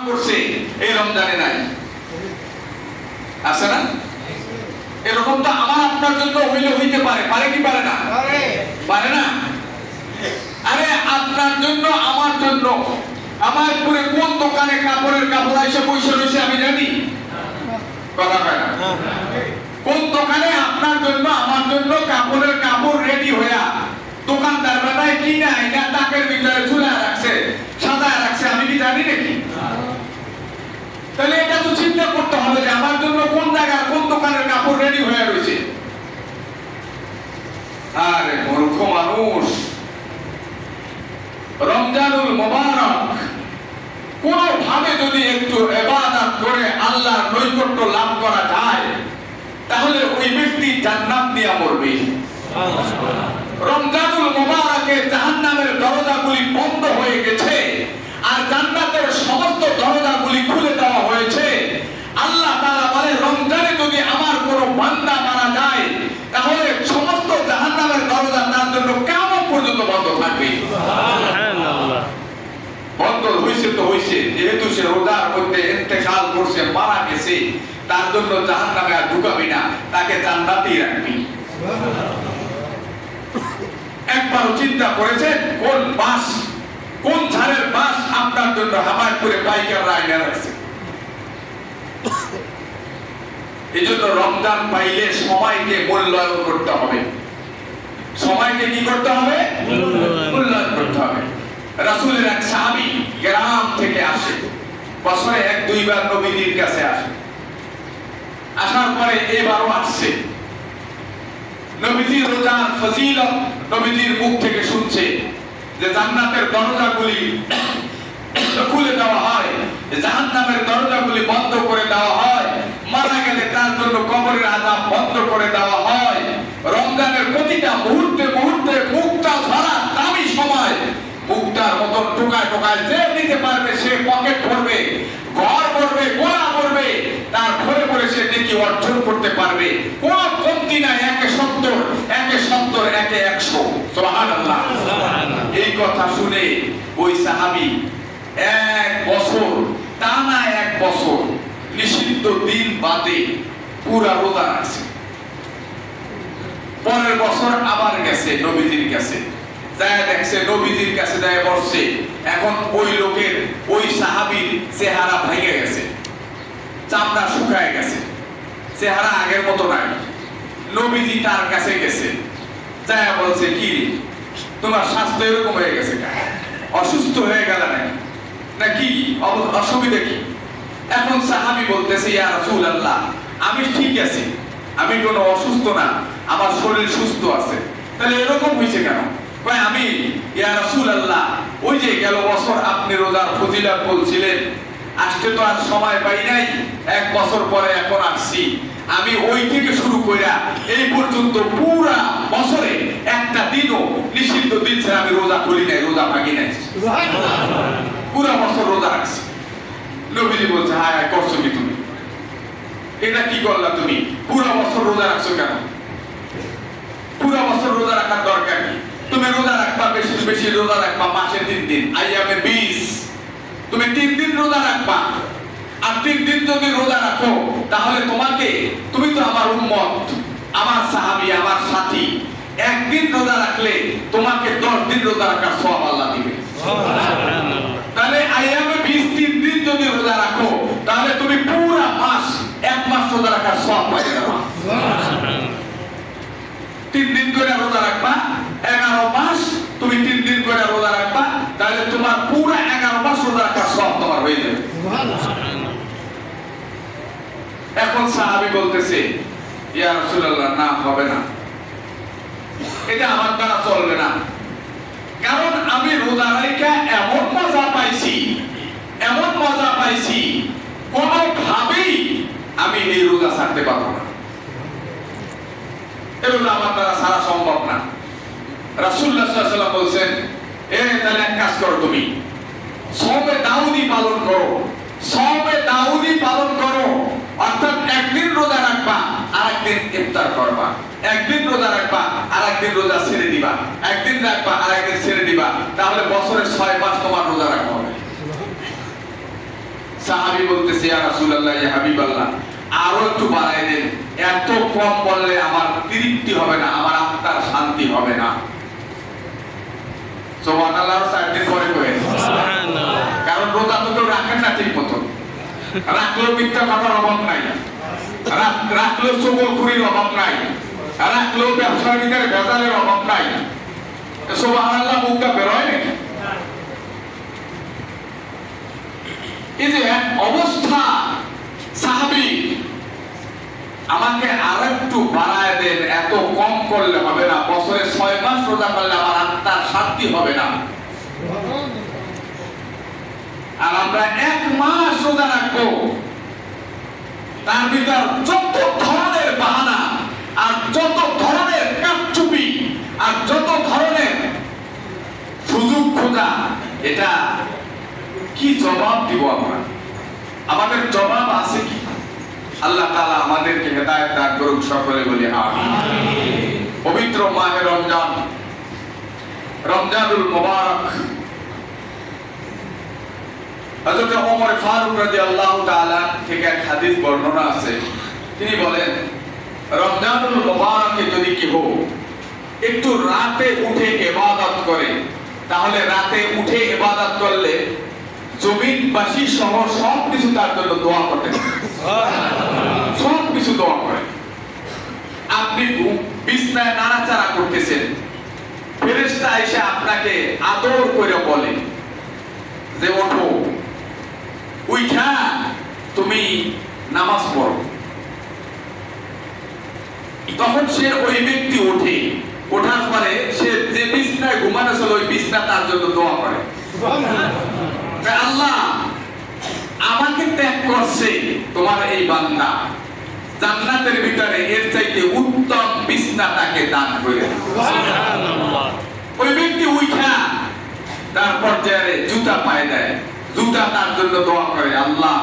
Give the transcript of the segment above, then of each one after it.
করছে এই রমজানে নাই, আছে না? এরকম তো আমার আপনার জন্য হইলে হইতে পারে, পারে কি পারে না? পারে না? আরে আপনার জন্য আমার জন্য আমার পুরে কোন দোকানে কাপড়ের কাপড় এসে পয়সা রয়েছে আমি জানি? কথা কয় না? কোন দোকানে আপনার জন্য আমার জন্য কাপড়ের কাপড় রেডি হইয়া দোকানদার বেলায় কিনা এটা তাকের ভিতরে ঝুলায় রাখছে, সাজায় রাখছে, আমি কি জানি নাকি? তাহলে এটা তো চিন্তা করতে হবে যে আমার জন্য কোন জায়গার কোন দোকানের কাপড় রেডি হয়ে রয়েছে। আরে মূর্খ মানুষ, রমজানুল মুবারক কোনভাবে যদি একটু ইবাদত করে আল্লাহর নৈকট্য লাভ করা যায় তাহলে ওই ব্যক্তি জান্নাত নিয়ে মরবে। রমজানুল মুবারকে জাহান্নামের দরজাগুলি বন্ধ হয়ে গেছে আর জান্নাতের সমস্ত দরজাগুলি খুলে দেওয়া হয়েছে। আল্লাহ তাআলা বলে রমজানে যদি আমার কোনো বান্দা মারা যায় তাহলে সমস্ত জাহান্নামের দরজা তার জন্য কিয়ামত পর্যন্ত বন্ধ থাকবে। সুবহানাল্লাহ। বন্ধ হইছে তো হইছে, যেহেতু সে রোজার মধ্যে ইন্তেকাল করছে, মারা গেছে, তার জন্য জাহান্নামে আর ঢুকাবি না, তাকে জান্নাতেই রাখবি। একবার চিন্তা করেছেন কোন বাস, কোন ঝাড়ের বাস আপনার জন্য হামার করে পাইকাররা আইনা রাখছে? এই জন্য রমজান পাইলে সময়কে মূল্যায়ন করতে হবে। সময়কে কি করতে হবে? মূল্যায়ন করতে হবে। রাসূলের এক সাহাবী গ্রাম থেকে আসে, বছরে এক দুইবার নবীজির কাছে আসে, আসার পরে এবারও আসছে। নবীজির রোজার ফজিলত নবীজির মুখ থেকে শুনছে যে জান্নাতের দরজাগুলি খুলে দেওয়া হয়, জাহান্নামের দরজাগুলি বন্ধ করে দেওয়া হয়, মারা গেলে তার জন্য কবরের আযাব বন্ধ করে দেওয়া হয়। রমজানের প্রতিটা মুহূর্তে মুহূর্তে মুক্তা ধরা দামি সময়, মুক্তার মতন টোকায় টোকায় যে নিতে পারবে সে পকেট ভরবে, ঘর ভরবে, গোলা ভরবে, তার ঘরে ভরে সে নেকি অর্জন করতে পারবে। কোন কমতি নাই, একে 70, একে 70, একে 100। সুবহানাল্লাহ। এই কথা শুনে ওই সাহাবী এক বছর, টানা এক বছর নিষিদ্ধ দিন বাদে পুরা রোজা রাখছে। পরের বছর আবার গেছে নবীজির কাছে, যায় দেখছে নবীজির কাছে যায় বসছে। এখন ওই লোকের, ওই সাহাবীর চেহারা ভেঙে গেছে, চামড়া শুকায় গেছে, চেহারা আগের মতো নাই। নবীজি তার কাছে গেছে, যায় বলছে কি রে তোমার স্বাস্থ্য এরকম হয়ে গেছে, অসুস্থ হয়ে গেল নাকি, অসুবিধা কি? এখন সাহাবী বলতেছে ইয়া রাসূলুল্লাহ আমি ঠিক আছি, আমি কোনো অসুস্থ না, আমার শরীর সুস্থ আছে। তাহলে এরকম হয়েছে কেন? কয় আমি ইয়া রাসূলুল্লাহ ওই যে গেল বছর আপনি রোজার ফজিলত বলছিলেন, আজকে তো আর সময় পাই নাই, এক বছর পরে এখন আসছি, আমি ওই থেকে শুরু কইরা এই পর্যন্ত পুরা বছরে একটা দিনও নিষিদ্ধ দিন ছাড়া আমি রোজা খুলি নাই, রোজা ভাঙি নাই, পুরা বছর রোজা রাখছি। নবীজি বলছে হায় হায় করছো কি তুমি, এটা কি করলা তুমি, পুরা বছর রোজা রাখছো কেন? পুরা বছর রোজা রাখার দরকার কি? তুমি রোজা রাখবা বেশি বেশি রোজা রাখবা মাসে 3 দিন, আইয়ামে 20, তুমি 3 দিন রোজা রাখবা। আর 3 দিন যদি রোজা রাখো তাহলে তোমাকে, তুমি তো আমার উম্মত, আমার সাহাবী, আমার সাথী, একদিন রোজা রাখলে তোমাকে 10 দিন রোজা রাখার সওয়াব আল্লাহ দিবে। তাহলে আইয়ামে 20 3 দিন যদি রোজা রাখো তাহলে তুমি পুরা মাস, এক মাস রোজা রাখার সওয়াব পাবে। 3 দিন করে রোজা রাখবা, 11 মাস তুমি 3 দিন করে রোজা রাখবা, তাহলে তোমার পুরা 11 মাস রোজা রাখার সওয়াব তোমার হয়ে যাবে। এখন সাহাবী বলতেছে ইয়া রাসূলুল্লাহ না, হবে না, এটা আমার দ্বারা চলবে না, কারণ আমি রোজা রাখা এমন মজা পাইছি, এমন মজা পাইছি, কোনোভাবেই আমি এই রোজা ছাড়তে পারবো না, এই রোজা আমার দ্বারা ছাড়া সম্ভব না। রাসূলুল্লাহ সাল্লাল্লাহু আলাইহি ওয়াসাল্লাম বলছেন তাহলে এক কাজ করো, তুমি সওমে দাউদি পালন করো, সওমে দাউদি পালন করো, অর্থাৎ একদিন রোজা রাখবা আর একদিন ইফতার করবা, একদিন রোজা রাখবা আর একদিন রোজা ছেড়ে দিবা, একদিন রাখবা আর একদিন ছেড়ে দিবা, তাহলে বছরে 6 মাস তোমার রোজা রাখা হবে। সাহাবী বলতেছে ইয়া রাসূলুল্লাহ ইয়া হাবিবাল্লাহ আরো একটু বাড়ায় দেন, এত কম বললে আমার তৃপ্তি হবে না, আমার আত্মার শান্তি হবে না। সুবহানাল্লাহ। 4 দিন পরে করেন সুবহানাল্লাহ। কারণ রোজা তো কেউ রাখেন না ঠিক মতো, রাখলেও মিথ্যা কথার অভাব নাই, রাখলেও চগলখুরির অভাব নাই, রাখলেও ব্যবসার ভিতরে ভেজালের অভাব নাই। সুবহানাল্লাহ মুখটা বেরোয় নাকি? এই যে অবস্থা সাহাবী, আমাকে আর একটু বাড়ায় দেন, এত কম করলে হবে না, বছরে 6 মাস রোজা করলে আমার আত্মার শান্তি হবে না। আর আমরা 1 মাস রোজা রাখবো, তার ভিতর যত ধরনের বাহানা আর যত ধরনের কারচুপি আর যত ধরনের সুযোগ খোঁজা, এটা কি জবাব দিব আমরা? আমাদের জবাব আছে কি? আল্লাহ তাআলা আমাদেরকে হেদায়েত দান করুক, সকলে বলি আমিন। পবিত্র মাহে রমজান, রমজানুল মুবারক, হযরত ওমর ফারুক রাদিয়াল্লাহু তাআলা থেকে এক হাদিস বর্ণনা আছে। তিনি বলেন, রমজানুল মুবারকে যদি কেউ একটু রাতে উঠে ইবাদত করে, তাহলে রাতে উঠে ইবাদত করলে জমিনবাসী সহ সব কিছু তার জন্য দোয়া করতে, সব কিছু দোয়া করে। আপনি বিছনায় নাড়াচাড়া করতেছেন, ফেরেশতা এসে আপনাকে আদর করে বলে যে ওঠো, উঠা তুমি নামাজ পড়ো। তখন সে ওই ব্যক্তি ওঠে, ওঠার পরে সে যে বিছনায় ঘুমানো ছিল ওই বিছনা তার জন্য দোয়া করে, আল্লাহ আমাকে ত্যাগ করছে তোমার এই বান্দা, জান্নাতের ভিতরে এর চাইতে উত্তম বিছনা তাকে দান করে দাও। সুবহানাল্লাহ। ওই ব্যক্তি উঠা তারপর যে জুতা পায়ে দেয়, জুতা তার জন্য দোয়া করে, আল্লাহ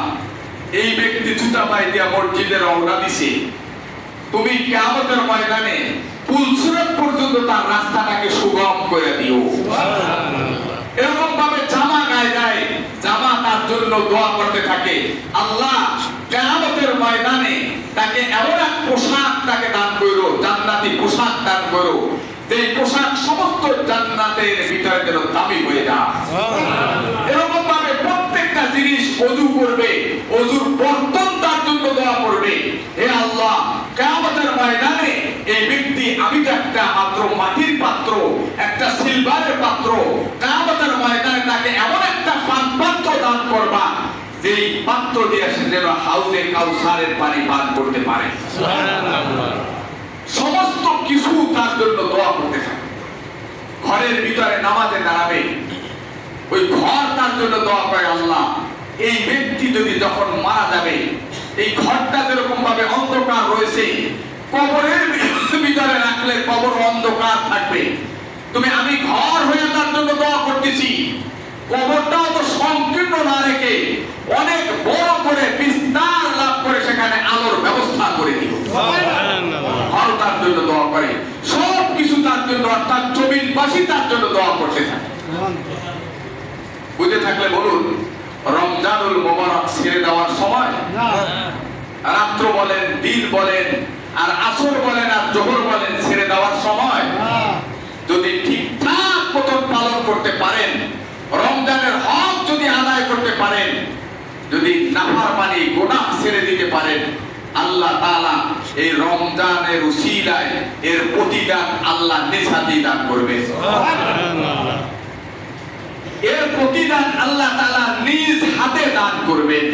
এই ব্যক্তি জুতা পায়ে দিয়া মসজিদে রওনা দিছে, তুমি কিয়ামতের ময়দানে পুলসিরাত পর্যন্ত তার রাস্তাটাকে সুগম করে দিও। সুবহানাল্লাহ। এরকম ভাবে জামা গায়ে যায়, জামা তার জন্য দোয়া করতে থাকে, আল্লাহ কিয়ামতের ময়দানে তাকে এমন এক পোশাক তাকে দান করো, জান্নাতি পোশাক দান করো, যে পোশাক সমস্ত জান্নাতের ভিতরে যেন দামি হয়ে যায়। এরকম ভাবে প্রত্যেকটা জিনিস ওযু করবে, ওযুর বর্তন তার জন্য দোয়া করবে, হে আল্লাহ কিয়ামতের ময়দানে এই ব্যক্তি, আমি তো একটা মাত্র মাটির পাত্র, একটা সিলভারের পাত্র, কিয়ামতের ময়দানে তাকে এমন একটা পাত্র দান করবা যেই পাত্র দিয়ে সে যেন হাউজে কাউসারের পানি পান করতে পারে। সুবহানাল্লাহ। সমস্ত কিছু তার জন্য দোয়া করতে থাকে। ঘরের ভিতরে নামাজে দাঁড়াবে, ওই ঘর তার জন্য দোয়া করে, আল্লাহ এই ব্যক্তি যদি যখন মারা যাবে, এই ঘরটা যেরকম ভাবে অন্ধকার রয়েছে, কবরের ভিতরে রাখলে কবর অন্ধকার থাকবে, তুমি আমি ঘর হয়ে তার জন্য দোয়া করতেছি, কবরটাও তো সংকীর্ণ না রেখে অনেক বড় করে বিস্তার লাভ করে সেখানে আলোর ব্যবস্থা করে দিও। ঘর তার জন্য দোয়া করে, সব কিছু তার জন্য, অর্থাৎ জমিনবাসী তার জন্য দোয়া করতে থাকে। বুঝে থাকলে বলুন, রমজানুল মুবারক ছেড়ে দেওয়ার সময়, রাত্র বলেন, দিন বলেন, আর আসর বলেন আর জোহর বলেন, ছেড়ে দেওয়ার সময় যদি ঠিকঠাক মতো পালন করতে পারেন, রমজানের হক যদি আদায় করতে পারেন, যদি নাফরমানি গুনাহ ছেড়ে দিতে পারেন, আল্লাহ তাআলা এই রমজানের উসিলায় এর প্রতিদান আল্লাহ নিজ হাতে দান করবে। সুবহানাল্লাহ। এর প্রতিদান আল্লাহ তাআলা নিজ হাতে দান করবেন।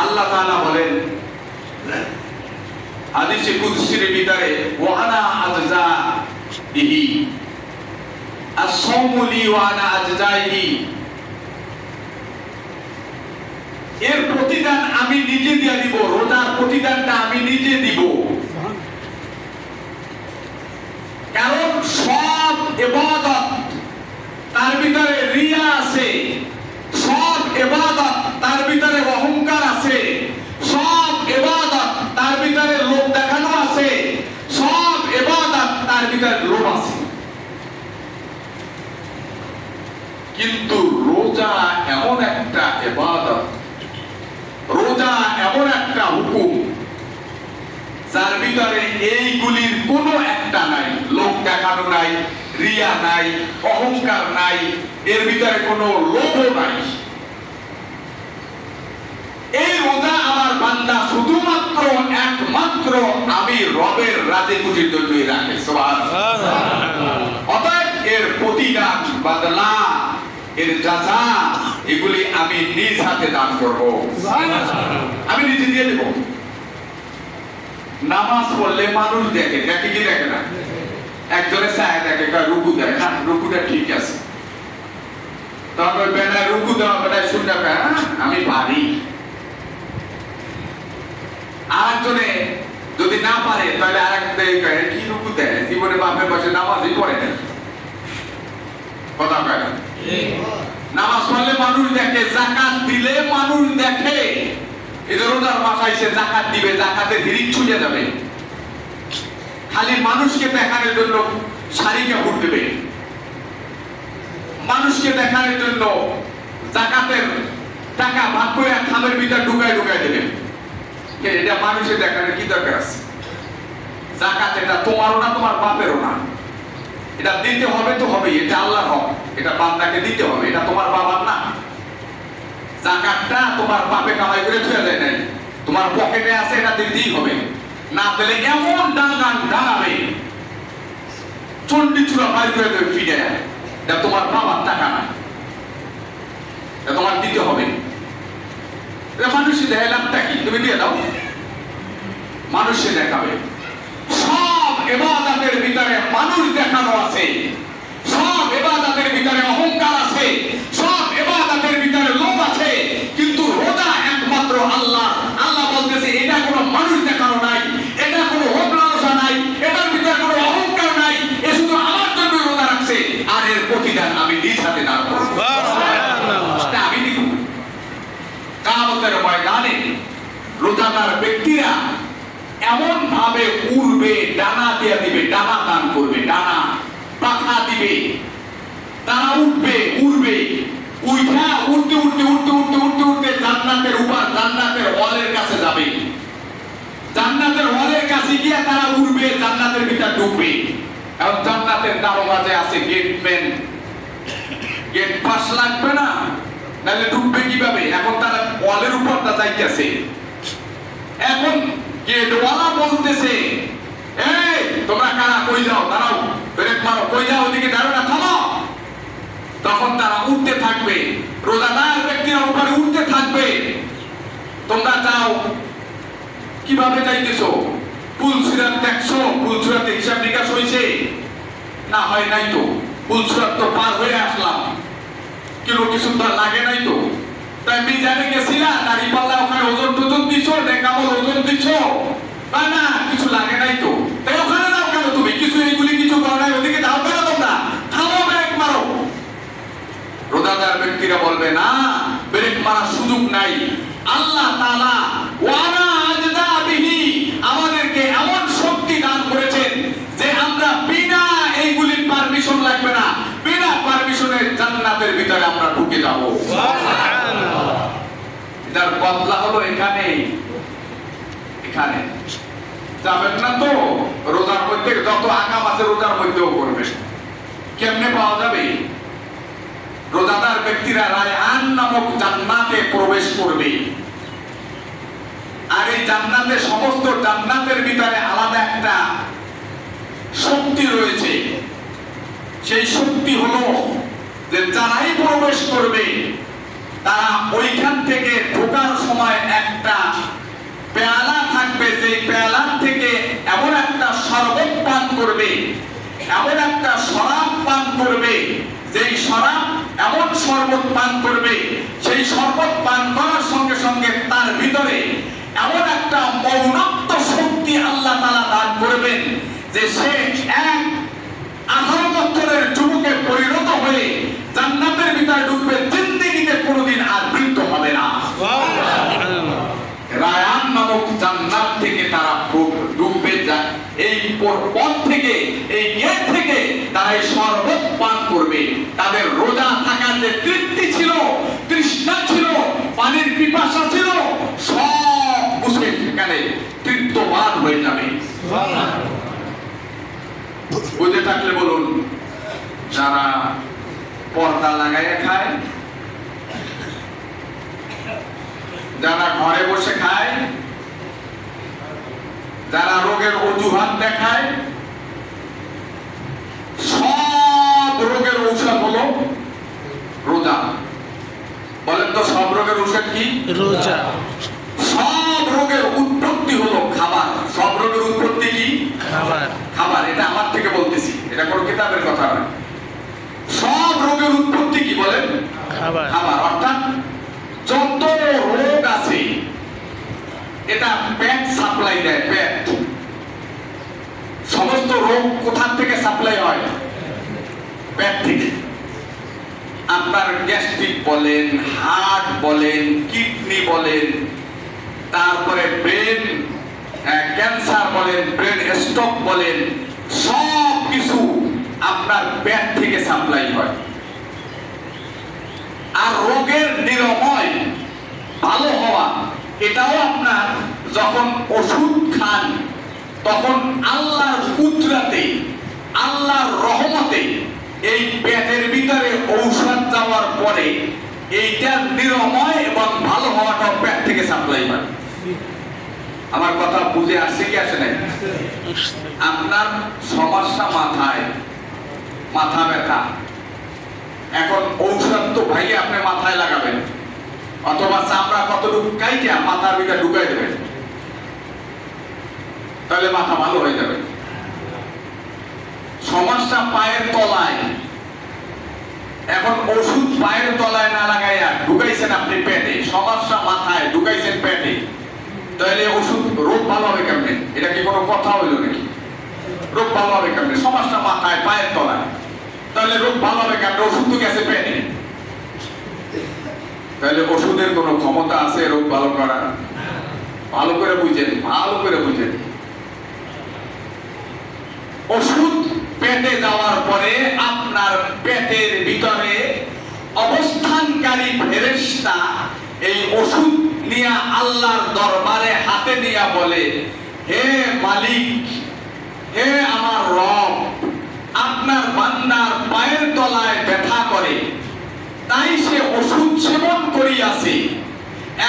আল্লাহ তাআলা বলেন হাদিসে কুদসির ভিতরে, ওয়া আনা আজজা বিহি, আস-সাওমু লি ওয়া আনা আজজাইহি, এর প্রতিদান আমি নিজে দিয়ে দিব, রোজার প্রতিদানটা আমি নিজে দিব। কারণ সব ইবাদত তার ভিতরে রিয়া আছে, সব ইবাদত তার ভিতরে অহংকার আছে, সব ইবাদত তার ভিতরে লোক দেখানো আছে, সব ইবাদত তার ভিতরে লোভ আছে। কিন্তু রোজা রোজা এমন একটা ইবাদত, রোজা এমন একটা হুকুম যার ভিতরে এইগুলির কোনো একটা নাই, লোক দেখানো নাই, রিয়া নাই, অহংকার নাই, এর ভিতরে কোনো লোভ নাই। এই রোজা আমার বান্দা শুধুমাত্র একমাত্র আমি রবের রাজে খুশির জন্যই রাখে। সুবহানাল্লাহ। অতএব এর প্রতিদান, বদলা, এর যাজা এগুলি আমি নিজ হাতে দান করব, আমি নিজে দিয়ে দেব। নামাজ পড়লে মানুষ দেখে, দেখে কি দেখে না? একজনে চায় দেখে, রুকু দেয় না, রুকুটা ঠিক আছে, তখন ওই বেলায় রুকু দেওয়া বেলায় শুনতে আমি পারি। আরেকজনে যদি না পারে তাহলে আরেকটা কি রুকু দেয়, জীবনে বাপের বসে নামাজই পড়ে না, কথা কয় না। নামাজ পড়লে মানুষ দেখে, যাকাত দিলে মানুষ দেখে। এই যে রোজার মাস আইছে, যাকাত দিবে, যাকাতের হিড়িক ছুটে যাবে। খালি মানুষকে দেখানোর জন্য শাড়ি কাপড় দেবে, মানুষকে দেখানোর জন্য যাকাতের টাকা ভাগ করে খামের ভিতর ঢুকায় ঢুকায় দেবে। এটা মানুষের দেখানোর কি দরকার আছে? যাকাত এটা তোমারও না, তোমার বাপেরও না, এটা দিতে হবে তো হবে, এটা আল্লাহর হক, এটা বান্দাকে দিতে হবে, এটা তোমার বাবার না। যাকাতটা তোমার বাপে কামাই করে থুয়ে দেয় নাই, তোমার পকেটে আছে, এটা দিতেই হবে। না দিলে এমন ডাঙ্গান ডাঙাবে, চন্ডি চূড়া বাইর করে দেবে ফিরে, এটা তোমার বাবার টাকা না, এটা তোমার দিতে হবে। মানুষে দেয় লাভটা কি? তুমি দিয়ে দাও, মানুষে দেখাবে। সব ইবাদতের ভিতরে মানুষ দেখানো আছে, সব ইবাদতের ভিতরে অহংকার আছে, সব ইবাদতের ভিতরে লোভ আছে, কিন্তু রোজা একমাত্র আল্লাহ। আল্লাহ বলতেছে এটা কোনো মানুষ দেখানো নাই, এটা কোনো লোভ লালসা নাই, এটার ভিতরে কোনো অহংকার নাই, এ শুধু আমার জন্য রোজা রাখছে, আর এর প্রতিদান আমি নিজ হাতে দান করব। আমি দিব। কিয়ামতের ময়দানে রোজাদার ব্যক্তিরা এমন ভাবে উড়বে, ডানা দিয়ে দিবে, ডানা দান করবে, ডানা পাখা দিবে, তারা উঠবে, উড়বে, উঠা উঠতে উঠতে উঠতে উঠতে উঠতে উঠতে জান্নাতের উপর, জান্নাতের ওয়ালের কাছে যাবে। জান্নাতের ওয়ালের কাছে গিয়ে তারা উড়বে, জান্নাতের ভিতর ঢুকবে। এখন জান্নাতের দারোয়াজে আছে গেটম্যান, গেট পাস লাগবে না, নাহলে ঢুকবে কিভাবে? এখন তারা ওয়ালের উপরটা যাইতেছে, এখন গেটওয়ালা বলতেছে এই তোমরা কারা, কই যাও, দাঁড়াও, ব্রেক মারো, কই যাও, ওদিকে দাঁড়াও না, থামো। তখন তারা উঠতে থাকবে, রোজাদার ব্যক্তিরা উপরে উঠতে থাকবে। তোমরা যাও, কিভাবে যাইতেছো? পুলসিরাত দেখছো? পুলসিরাতে হিসাব নিকাশ হয়েছে না? হয় নাই তো। পুলসিরাত তো পার হয়ে আসলাম, কিছু তো লাগে নাই তো। তাই মিজানে গেছিলা, দাড়ি পাল্লা ওখানে ওজন টোজন দিছো, নেকামল ওজন দিছো, তাই না? কিছু লাগে নাই তো। তাই ওখানে যাও কেন তুমি? কিছু এইগুলি কিছু করো নাই, ওদিকে যাও কেন তোমরা? থামো, ব্রেক মারো। রোজাদার ব্যক্তিরা বলবে না, ব্রেক মারার সুযোগ নাই। আল্লাহ তাআলা ওয়ানা আজদা বিহি আমাদেরকে এমন শক্তি দান করেছেন যে আমরা বিনা এইগুলির পারমিশন লাগবে না, বিনা পারমিশনে জান্নাতের ভিতরে আমরা ঢুকে যাব। সুবহানাল্লাহ। এটার বদলা হলো এখানে, এখানে যাবেন না তো। রোজার মধ্যে যত আকাম আছে রোজার মধ্যেও করবেন। কেমনে পাওয়া যাবে? রোজাদার ব্যক্তিরা রায়হান নামক জান্নাতে প্রবেশ করবে। আর এই জান্নাতে, সমস্ত জান্নাতের ভিতরে আলাদা একটা শক্তি রয়েছে। সেই শক্তি হলো যে যারাই প্রবেশ করবে তারা ওইখান থেকে ঢোকার সময় একটা পেয়ালা থাকবে, যে পেয়ালার থেকে এমন একটা শরবত পান করবে, এমন একটা শরাব পান করবে, যেই শরাব এমন শরবত পান করবে, সেই শরবত পান করার সঙ্গে সঙ্গে তার ভিতরে এমন একটা মৌনত্ব শক্তি আল্লাহ তাআলা দান করবেন যে সে এক 18 বছরের যুবকে পরিণত হয়ে জান্নাতের ভিতরে ঢুকবে, জিন্দেগিতে কোনোদিন আর বৃদ্ধ হবে না। রায়ান নামক জান্নাত থেকে তারা ঢুকবে, এই পথ থেকে, এই গেট থেকে তারা এই শরবত পান করবে। তাদের রোজা থাকার যে তৃপ্তি ছিল, তৃষ্ণা ছিল, পানির পিপাসা ছিল, সব বুঝে সেখানে তৃপ্তবান হয়ে যাবে। বুঝে থাকলে বলুন। যারা পর্দা লাগাইয়া খায়, যারা ঘরে বসে খায়, যারা রোগের অজুহাত দেখায়, সব রোগের ঔষধ হলো রোজা। বলেন তো সব রোগের ঔষধ কি? রোজা। সব রোগের উৎপত্তি হলো খাবার। সব রোগের উৎপত্তি কি? খাবার। খাবার। এটা আমার থেকে বলতেছি, এটা কোনো কিতাবের কথা নয়। সব রোগের উৎপত্তি কি বলেন? খাবার। খাবার। অর্থাৎ যত রোগ আছে এটা পেট সাপ্লাই দেয়। পেট। সমস্ত রোগ কোথা থেকে সাপ্লাই হয়? পেট থেকে। আপনার গ্যাস্ট্রিক বলেন, হার্ট বলেন, কিডনি বলেন, তারপরে ব্রেন ক্যান্সার বলেন, ব্রেন স্ট্রোক বলেন, সব কিছু আপনার পেট থেকে সাপ্লাই হয়। আর রোগের নিরাময় ভালো হওয়া এটাও আপনার যখন ওষুধ খান তখন আল্লাহর কুদরতে, আল্লাহর রহমতে এই পেটের ভিতরে ঔষধ যাওয়ার পরে এইটার নিরাময় এবং ভালো হওয়াটা পেট থেকে সাপ্লাই হয়। আমার কথা বুঝে আসছে কি আসে নাই? আপনার সমস্যা মাথায়, মাথা ব্যথা, এখন ঔষধ তো ভাই আপনি মাথায় লাগাবেন অথবা চামড়া কতটুকু কাইটা মাথার ভিতরে ঢুকাই দেবেন, তাহলে মাথা ভালো হয়ে যাবে। সমস্যা পায়ের তলায়, এখন ওষুধ পায়ের তলায় না লাগাইয়া ঢুকাইছেন আপনি পেটে, সমস্যা মাথায় ঢুকাইছেন পেটে, তাহলে ওষুধ রোগ ভালো হবে কেমনে? এটা কি কোনো কথা হইল নাকি? রোগ ভালো হবে কেমনে? সমস্যা মাথায় পায়ের তলায়, তাহলে রোগ ভালো হবে কেমনে? ওষুধ তো গেছে পেটে। তাহলে ওষুধের কোনো ক্ষমতা আছে রোগ ভালো করার? ভালো করে বুঝেন, ভালো করে বুঝেন। ওষুধ পেটে যাওয়ার পরে আপনার পেটের ভিতরে অবস্থানকারী ফেরেশতা এই ওষুধ নিয়ে আল্লাহর দরবারে হাতে নিয়ে বলে, হে মালিক, হে আমার রব, আপনার বান্দার পায়ের তলায় ব্যথা করে, তাই সে ওষুধ সেবন করিয়াছে।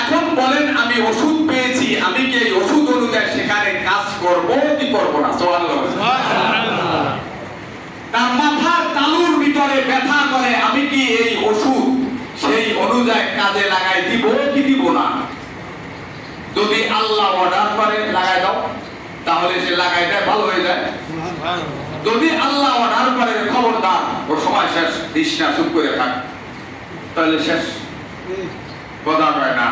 এখন বলেন আমি ওষুধ পেয়েছি, আমি কি এই ওষুধ অনুযায়ী সেখানে কাজ করব কি করব না? সুবহানাল্লাহ। তার মাথার তালুর ভিতরে ব্যথা করে, আমি কি এই ওষুধ সেই অনুযায়ী কাজে লাগাই দিব কি দিব না? যদি আল্লাহ অর্ডার করে লাগাই দাও, তাহলে সে লাগাই দেয়, ভালো হয়ে যায়। যদি আল্লাহ অর্ডার করে খবরদার ও সময় শেষ, দিস না, চুপ করে থাক, তাহলে শেষ। কথা কয় না?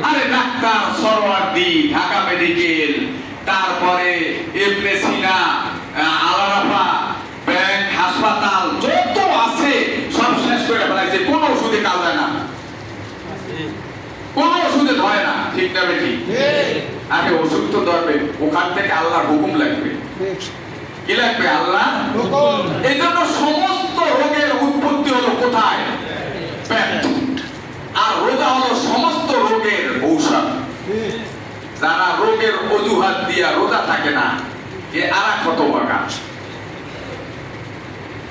আরে ডাক্তার সরওয়ার্দী, ঢাকা মেডিকেল, তারপরে ইবনে সিনা, আল-রাফা, ব্যাংক, হাসপাতাল যত আছে সব শেষ করে ফেলাইছে, কোনো ওষুধে কাজ হয় না, কোনো ওষুধে ধরে না। ঠিক না বেটি? আগে ওষুধ তো ধরবে, ওখান থেকে আল্লাহর হুকুম লাগবে। কি লাগবে? আল্লাহ হুকুম। এই জন্য সমস্ত রোগের উৎপত্তি হলো কোথায়? পেট। আর রোজা হলো সমস্ত রোগের ঔষধ। যারা রোগের অজুহাত দিয়া রোজা থাকে না, এ আরা কত বাগা,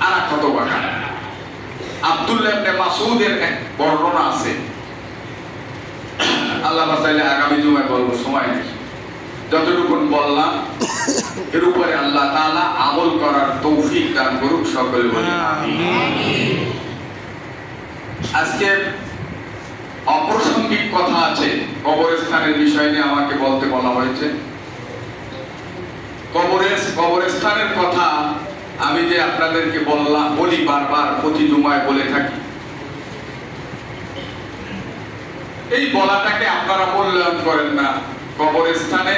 আরা কত বাগা। আব্দুল্লাহ ইবনে মাসউদের এক বর্ণনা আছে, আল্লাহ বাঁচাইলে আগামী জুমায় বলবো, সময় নেই। যতটুকু বললাম এর উপরে আল্লাহ তাআলা আমল করার তৌফিক দান করুক, সকলে বলি আমিন। আজকে অপ্রাসঙ্গিক কথা আছে, কবরস্থানের বিষয় নিয়ে আমাকে বলতে বলা হয়েছে। কবরস্থানের কথা আমি যে আপনাদেরকে বলি বারবার, প্রতি জুমায় বলে থাকি, এই বলাটাকে আপনারা মূল্যায়ন করেন না। কবরস্থানে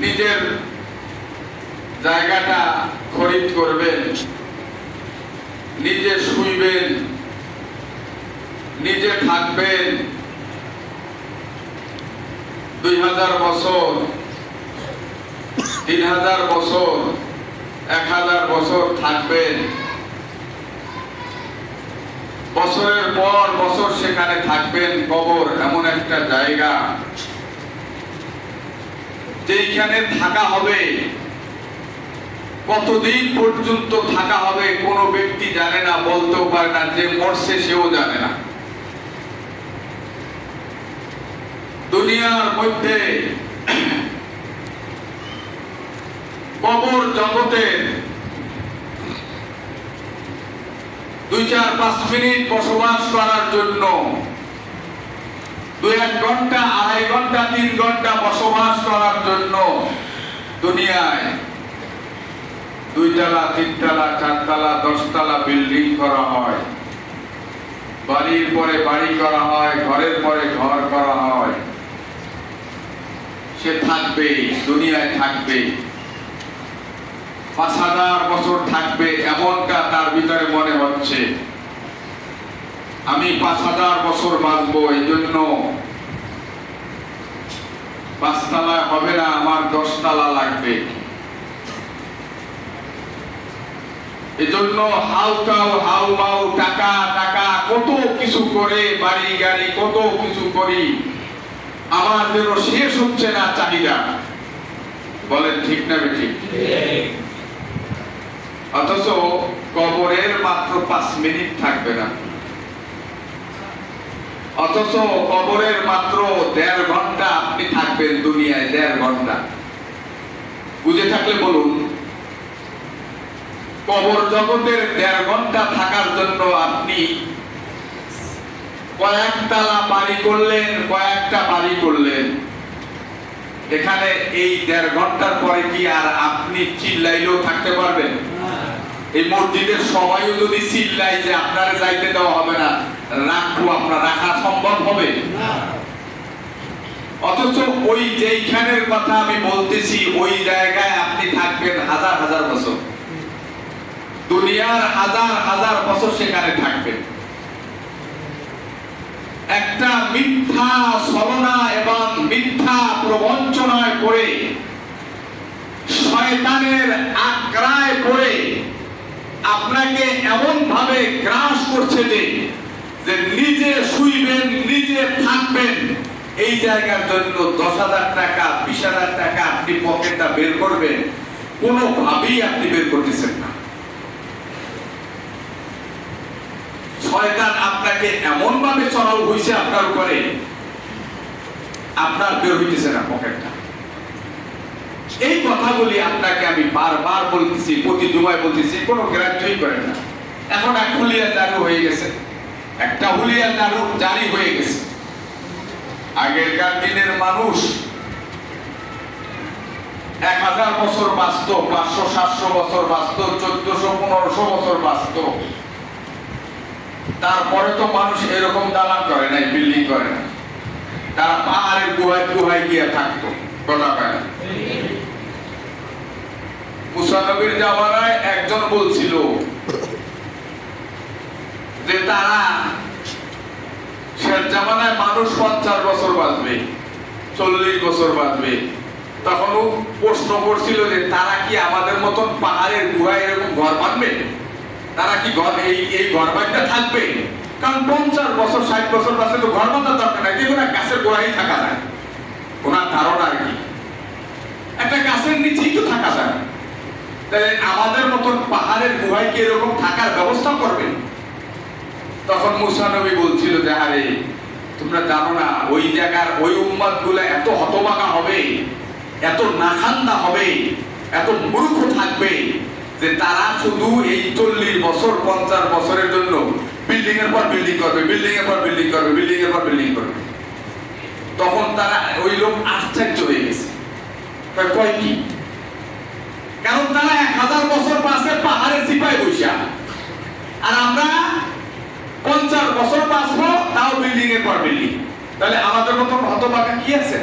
নিজের জায়গাটা খরিদ করবেন, নিজে শুইবেন, নিজে থাকবেন, 2000 বছর, 3000 বছর, 1000 বছর থাকবেন, বছরের পর বছর সেখানে থাকবেন। কবর এমন একটা জায়গা যেখানে থাকা হবে, কতদিন পর্যন্ত থাকা হবে কোনো ব্যক্তি জানে না, বলতেও পারে না। যে মরছে সেও জানে না। দুনিয়ার মধ্যে কবর জগতের 2-4-5 মিনিট বসবাস করার জন্য 2-1 ঘন্টা, 2.5 ঘন্টা, 3 ঘন্টা বসবাস করার জন্য দুনিয়ায় 2 তলা, 3 তলা, 4 তলা, 10 তলা বিল্ডিং করা হয়, বাড়ির পরে বাড়ি করা হয়, ঘরের পরে ঘর করা হয়। সে থাকবে, দুনিয়ায় থাকবে, 5000 বছর থাকবে এমনটা তার ভিতরে মনে হচ্ছে। আমি 5000 বছর বাঁচবো, এই জন্য 5 তলা হবে না, আমার 10 তলা লাগবে। এজন্য হাউ মাউ টাকা টাকা কত কিছু করে, বাড়ি গাড়ি কত কিছু করি, আমার যেন শেষ হচ্ছে না চাহিদা। বলেন ঠিক না বেঠিক? অথচ কবরের মাত্র 5 মিনিট থাকবে না, অথচ কবরের মাত্র 1.5 ঘন্টা আপনি থাকবেন দুনিয়ায়। 1.5 ঘন্টা বুঝে থাকলে বলুন। কবর জগতের 1.5 ঘন্টা থাকার জন্য আপনি কয়েকতলা বাড়ি করলেন, কয়েকটা বাড়ি করলেন। এখানে এই 1.5 ঘন্টার পরে কি আর আপনি চিল্লাইলেও থাকতে পারবেন? এই মসজিদের সবাইও যদি চিল্লাই যে আপনারা যাইতে দেওয়া হবে না, রাখবো, আপনার রাখা সম্ভব হবে? অথচ ওই যেইখানের কথা আমি বলতেছি, ওই জায়গায় আপনি থাকবেন 1000 বছর। দুনিয়ার 1000 বছর সেখানে থাকবেন। একটা মিথ্যা ছলনা এবং মিথ্যা প্রবঞ্চনায় পড়ে, শয়তানের আগ্রায় পড়ে আপনাকে এমন ভাবে গ্রাস করছে যে নিজে শুইবেন, নিজে থাকবেন। এই জায়গার জন্য 10,000 টাকা, 20,000 টাকা আপনি পকেটটা বের করবেন, কোনোভাবেই আপনি বের করতেছেন না। শয়তান আপনাকে এমন ভাবে চড়াও হইছে আপনার উপরে, আপনার বের হইতেছে না পকেটটা। এই কথাগুলি আপনাকে আমি বারবার বলতেছি, প্রতি জুমায় বলতেছি, কোনো গ্রাহ্যই করেন না। এখন এক হুলিয়া চালু হয়ে গেছে, একটা হুলিয়া চালু জারি হয়ে গেছে। আগেরকার দিনের মানুষ 1000 বছর বাঁচত, 500-700 বছর বাঁচত, 1400-1500 বছর বাঁচত। তারপরে তো মানুষ এরকম দালান করে নাই, বিল্ডিং করে না। তারা পাহাড়ের গুহায় গুহায় গিয়ে থাকতো। কথা পায় না। মুসা নবীর জামানায় একজন বলছিল যে তারা শেষ জামানায় মানুষ 50 বছর বাঁচবে, 40 বছর বাঁচবে। তখনও প্রশ্ন করছিল যে তারা কি আমাদের মতন পাহাড়ের গুহায় এরকম ঘর বাঁধবে? তারা কি ঘর এই ঘর বাঁধতে থাকবে? কারণ 50 বছর 60 বছর বাঁচলে তো ঘর বাঁধার দরকার নাই, যে কোনো গাছের গোড়ায় থাকা যায়। ওনার ধারণা আর কি, একটা গাছের নিচেই তো থাকা যায়। তাহলে আমাদের মতন পাহাড়ের গুহায় কি এরকম থাকার ব্যবস্থা করবে? তখন মুসা নবী বলছিল যে আরে তোমরা জানো না, ওই জায়গার ওই উম্মত গুলা এত হতভাগা হবে, এত নাখান্দা হবে, এত মূর্খ থাকবে যে তারা শুধু এই 40 বছর 50 বছরের জন্য বিল্ডিং এর পর বিল্ডিং করবে, বিল্ডিং এর পর বিল্ডিং করবে, বিল্ডিং এর পর বিল্ডিং করবে। তখন তারা ওই লোক আশ্চর্য হয়ে গেছে, কয় কি? কারণ তারা 1000 বছর বাঁচে পাহাড়ের চিপায় বৈশা, আর আমরা 50 বছর বাঁচবো তাও বিল্ডিং এর পর বিল্ডিং। তাহলে আমাদের মতো হতভাগা কি আছে?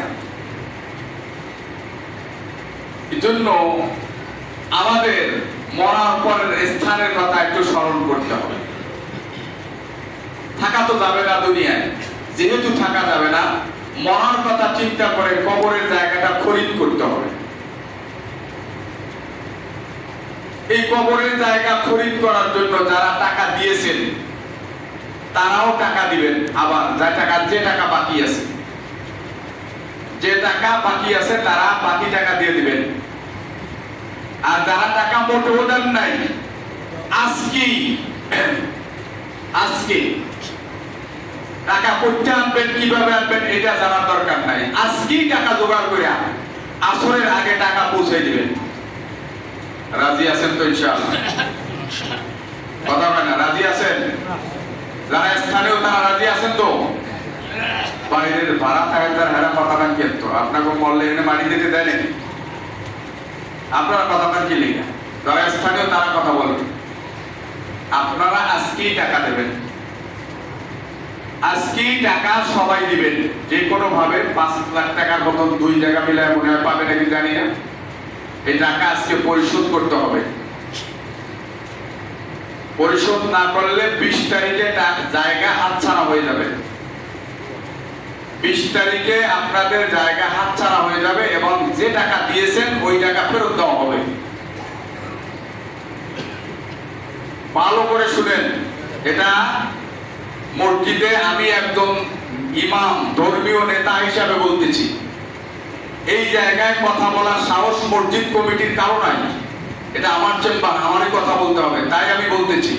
এই জন্য আমাদের মরার পরের স্থানের কথা একটু স্মরণ করতে হবে। থাকা তো যাবে না দুনিয়ায়, যেহেতু থাকা যাবে না, মরার কথা চিন্তা করে কবরের জায়গাটা খরিদ করতে হবে। এই কবরের জায়গা খরিদ করার জন্য যারা টাকা দিয়েছেন তারাও টাকা দিবেন, আবার যে টাকা বাকি আছে, যে টাকা বাকি আছে তারা বাকি টাকা দিয়ে দিবেন। আর যারা টাকা মোটেও দেন নাই, আজকে টাকা করতে আনবেন, কিভাবে আনবেন এটা জানার দরকার নাই। আজকেই টাকা জোগাড় করে আসরের আগে টাকা পৌঁছে দিবেন। রাজি আছেন তো ইনশাআল্লাহ? কথা হয় না? রাজি আছেন? যারা স্থানীয় তারা রাজি আছেন তো? বাইরের ভাড়া থাকে তার হেরা কথা কান কেত আপনাকে মরলে এনে মারি দিতে দেয়, আপনারা কথা কান কি লেখা? যারা স্থানীয় তারা কথা বলবেন। আপনারা আজকেই টাকা দেবেন, আজকেই টাকা সবাই দিবেন, যে কোনো ভাবে 5 লাখ টাকার মতন 2 জায়গা মিলায় মনে হয় পাবে নাকি জানি না। এই টাকা আজকে পরিশোধ করতে হবে। পরিশোধ না করলে 20 তারিখে জায়গা হাতছাড়া হয়ে যাবে। 20 তারিখে আপনাদের জায়গা হাতছাড়া হয়ে যাবে এবং যে টাকা দিয়েছেন ওই টাকা ফেরত দেওয়া হবে। ভালো করে শুনেন, এটা মসজিদে আমি একজন ইমাম, ধর্মীয় নেতা হিসাবে বলতেছি। এই জায়গায় কথা বলার সাহস মসজিদ কমিটির কারো নাই। এটা আমার চেম্বার, আমারই কথা বলতে হবে, তাই আমি বলতেছি।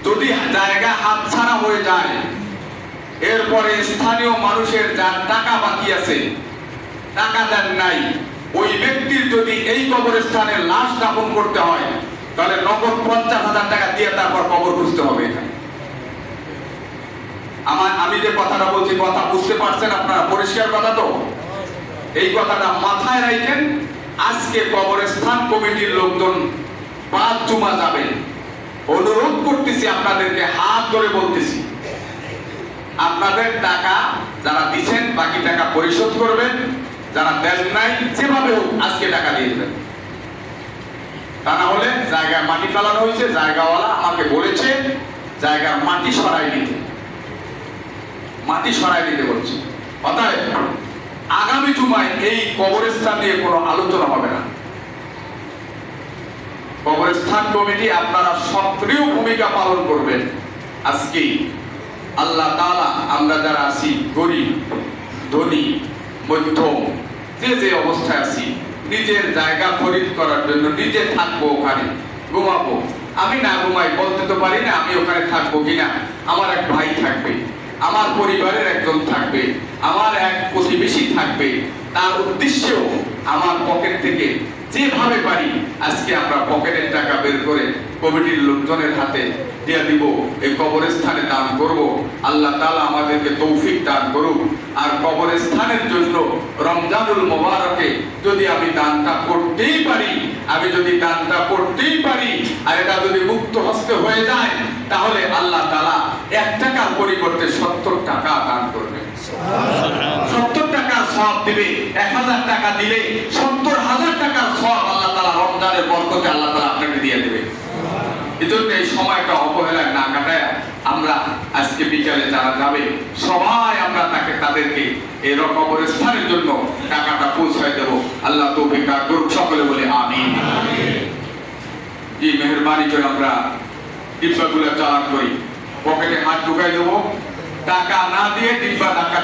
যদি জায়গা হাতছাড়া হয়ে যায়, এরপরে স্থানীয় মানুষের যার টাকা বাকি আছে, টাকা দেন নাই, ওই ব্যক্তির যদি এই কবরস্থানে লাশ দাফন করতে হয় তাহলে নগদ 50,000 টাকা দিয়ে তারপর কবর খুঁজতে হবে। এখানে আমি যে কথাটা বলছি, কথা বুঝতে পারছেন আপনারা? পরিষ্কার কথা তো? এই কথাটা মাথায় রাখেন। আজকে কবরস্থান কমিটির লোকজন বাদ জমা যাবে, অনুরোধ করতেছি আপনাদেরকে, হাত ধরে বলতেছি, আপনাদের টাকা যারা দিচ্ছেন বাকি টাকা পরিশোধ করবেন, যারা দেন নাই যেভাবে হোক আজকে টাকা দিয়ে দেবেন। তা না হলে জায়গায় মাটি ফেলানো হয়েছে, জায়গাওয়ালা আমাকে বলেছে জায়গার মাটি সরাই দিতে বলছে। অতএব আগামী জুমায় এই কবরস্থান নিয়ে কোনো আলোচনা হবে না। কবরস্থান কমিটি আপনারা সক্রিয় ভূমিকা পালন করবেন। আজকে আল্লাহ তাআলা আমরা যারা আছি, গরিব, ধনী, মধ্যম, যে অবস্থায় আছি, নিজের জায়গা খরিদ করার জন্য নিজে থাকবো, ওখানে ঘুমাবো। আমি না ঘুমাই বলতে তো পারি না আমি ওখানে থাকবো কিনা। আমার এক ভাই থাকবে, আমার পরিবারের একজন থাকবে, আমার এক প্রতিবেশী থাকবে। তার উদ্দেশ্যেও আমার পকেট থেকে যেভাবে পারি আজকে আমরা পকেটের টাকা বের করে কমিটির লোকজনের হাতে দিয়ে দিব, এই কবরস্থানে দান করব। আল্লাহ তাআলা আমাদেরকে তৌফিক দান করুক। আর কবরস্থানের জন্য রমজানুল মোবারকে যদি আমি দানটা করতেই পারি, আর এটা যদি মুক্ত হস্তে হয়ে যায়, তাহলে আল্লাহ তাআলা 1 টাকার পরিবর্তে 70 টাকা দান করবে। 70 টাকার সওয়াব দিবে। 1000 টাকা দিলে 70,000 টাকার সওয়াব আল্লাহ তাআলা রমজানের বরকতে আল্লাহ তাআলা আপনাকে দিয়ে দেবে। এজন্য এই সময়টা অবহেলায় না কাটায় আমরা আজকে বিকালে যারা যাবে সবাই আমরা তাদেরকে এই কবরস্থানের জন্য টাকাটা পৌঁছায় দেব। আল্লাহ তৌফিক দান করুক, সকলে বলে আমিন। জি, মেহেরবানি করে আমরা ডিব্বাগুলো চালান করি, পকেটে হাত ঢুকাই দেবো। টাকা না দিয়ে ডিব্বা ধাক্কা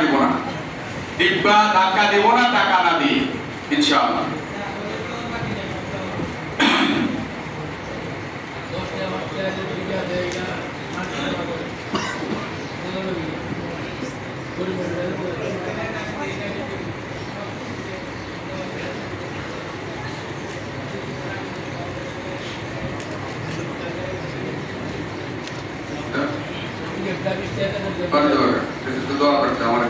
দিব না, টাকা না দিয়ে, ইনশাআল্লাহ। দোয়া করতে আমার